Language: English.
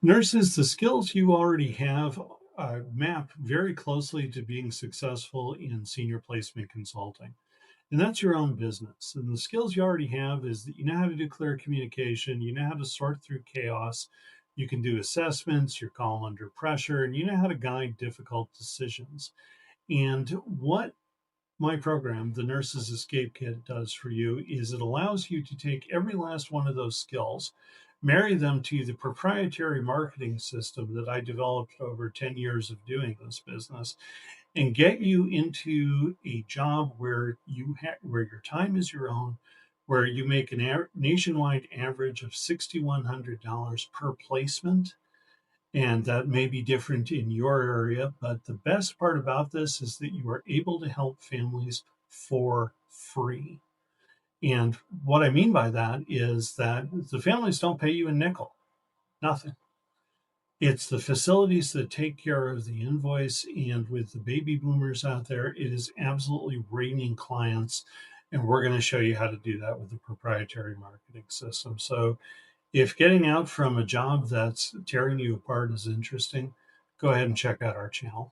Nurses, the skills you already have map very closely to being successful in senior placement consulting. And that's your own business. And the skills you already have is that you know how to do clear communication, you know how to sort through chaos, you can do assessments, you're calm under pressure, and you know how to guide difficult decisions. And what my program, the Nurses Escape Kit, does for you is it allows you to take every last one of those skills, marry them to the proprietary marketing system that I developed over 10 years of doing this business, and get you into a job where where your time is your own, where you make an nationwide average of $6,100 per placement, and that may be different in your area. But the best part about this is that you are able to help families for free. And what I mean by that is that the families don't pay you a nickel, nothing. It's the facilities that take care of the invoice. And with the baby boomers out there, it is absolutely raining clients. And we're going to show you how to do that with the proprietary marketing system. So if getting out from a job that's tearing you apart is interesting, go ahead and check out our channel.